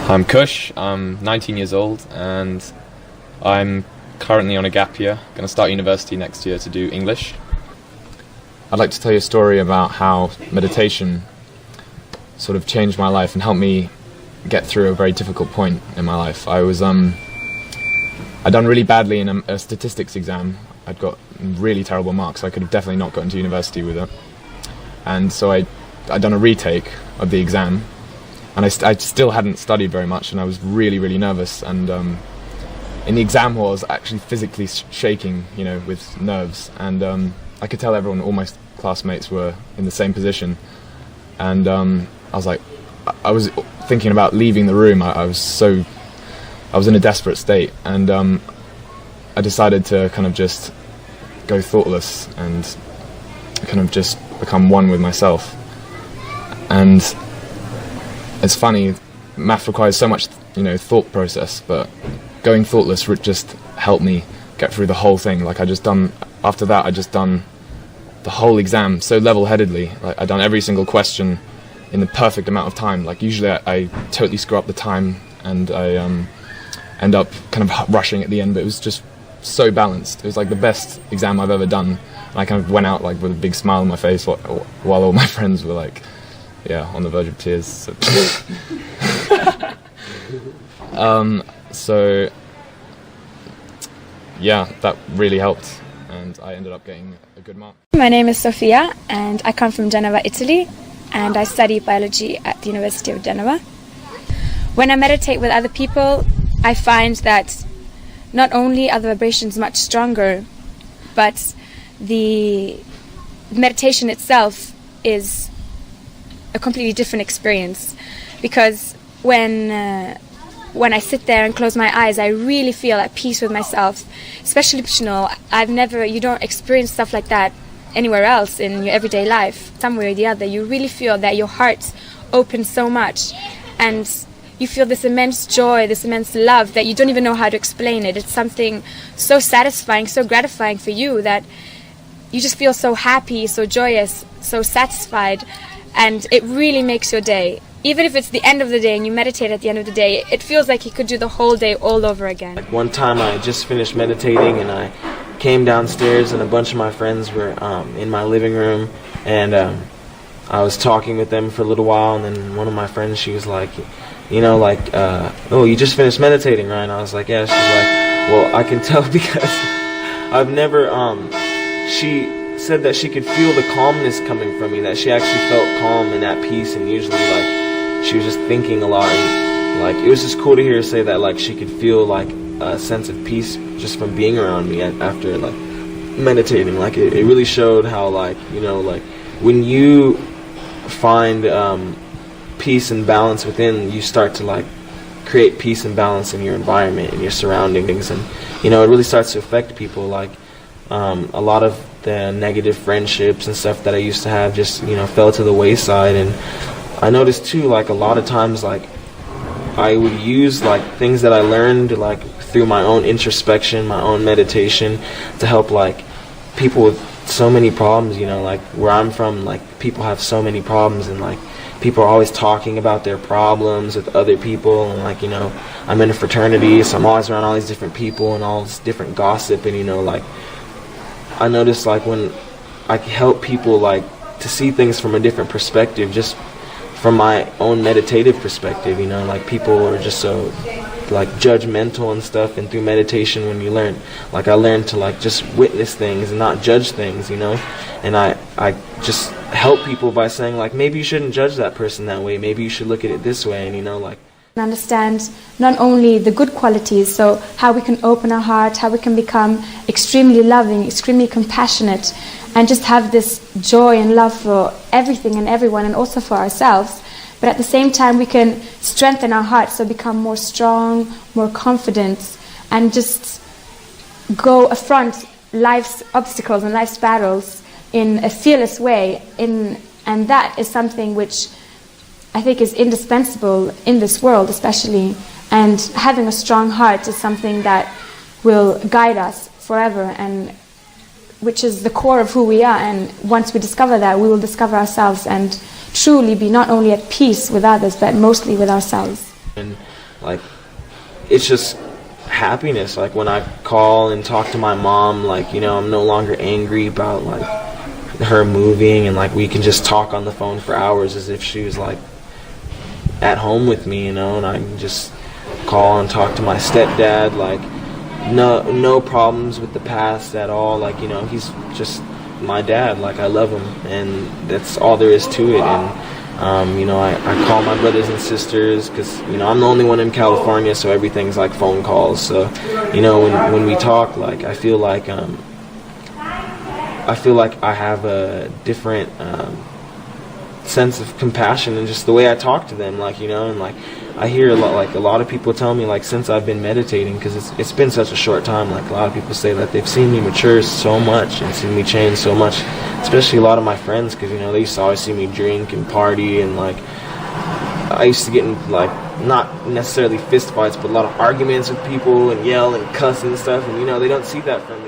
I'm Kush, I'm 19 years old and I'm currently on a gap year, going to start university next year to do English. I'd like to tell you a story about how meditation sort of changed my life and helped me get through a very difficult point in my life. I'd done really badly in a statistics exam. I'd got really terrible marks. I could have definitely not gotten to university with it. And so I'd done a retake of the exam. And I still hadn't studied very much, and I was really, really nervous. And in the exam hall, I was actually physically shaking, with nerves. And I could tell all my classmates were in the same position. And I was thinking about leaving the room. I was in a desperate state, and I decided to kind of just go thoughtless and kind of just become one with myself. And it's funny, math requires so much, thought process, but going thoughtless would just help me get through the whole thing. After that, I just done the whole exam so level-headedly. I'd done every single question in the perfect amount of time. Usually I totally screw up the time, and I end up kind of rushing at the end, but it was just so balanced. It was the best exam I've ever done. And I kind of went out with a big smile on my face while all my friends were on the verge of tears. So that really helped, and I ended up getting a good mark. My name is Sofia, and I come from Genova, Italy, and I study biology at the University of Genova. When I meditate with other people, I find that not only are the vibrations much stronger, but the meditation itself is a completely different experience, because when I sit there and close my eyes, I really feel at peace with myself. Especially, you don't experience stuff like that anywhere else in your everyday life. Somewhere or the other, you really feel that your heart opens so much, and you feel this immense joy, this immense love that you don't even know how to explain it. It's something so satisfying, so gratifying for you, that you just feel so happy, so joyous, so satisfied, and it really makes your day. Even if it's the end of the day and you meditate at the end of the day, it feels like you could do the whole day all over again. One time I just finished meditating, and I came downstairs, and a bunch of my friends were in my living room, and I was talking with them for a little while, and then one of my friends, she was like, oh, you just finished meditating, right? And I was like, yeah. She's like, well, I can tell because I've never, she said that she could feel the calmness coming from me, that she actually felt calm and at peace, and usually, she was just thinking a lot, and, it was just cool to hear her say that, she could feel, a sense of peace just from being around me after, meditating. It really showed how, when you find, peace and balance within, you start to create peace and balance in your environment and your surroundings, and it really starts to affect people. A lot of the negative friendships and stuff that I used to have just fell to the wayside, and I noticed too a lot of times I would use things that I learned through my own introspection, my own meditation, to help people with so many problems. Where I'm from, people have so many problems, and people are always talking about their problems with other people, and I'm in a fraternity, so I'm always around all these different people and all this different gossip, and I notice when I help people to see things from a different perspective, just from my own meditative perspective, people are just so judgmental and stuff, and through meditation, when you learn, I learned to just witness things and not judge things, and I just help people by saying maybe you shouldn't judge that person that way, maybe you should look at it this way, and understand not only the good qualities, so how we can open our heart, how we can become extremely loving, extremely compassionate, and just have this joy and love for everything and everyone, and also for ourselves. But at the same time, we can strengthen our hearts, so become more strong, more confident, and just go affront life's obstacles and life's battles in a fearless way. And that is something which I think is indispensable in this world, especially. And having a strong heart is something that will guide us forever, and which is the core of who we are. And once we discover that, we will discover ourselves and truly be not only at peace with others, but mostly with ourselves. And like, it's just happiness. Like when I call and talk to my mom, like, you know, I'm no longer angry about like her moving, and like we can just talk on the phone for hours as if she was like at home with me, you know. And I can just call and talk to my stepdad, like no problems with the past at all. Like, you know, he's just my dad. Like, I love him, and that's all there is to it. And you know, I call my brothers and sisters because, you know, I'm the only one in California, so everything's like phone calls. So, you know, when we talk, like, I feel like I have a different sense of compassion and just the way I talk to them, like, you know. And like, I hear a lot of people tell me, like, since I've been meditating, because it's been such a short time, like, a lot of people say that they've seen me mature so much and seen me change so much, especially a lot of my friends, because, you know, they used to always see me drink and party, and like, I used to get in, like, not necessarily fist fights, but a lot of arguments with people and yell and cuss and stuff, and, you know, they don't see that from me.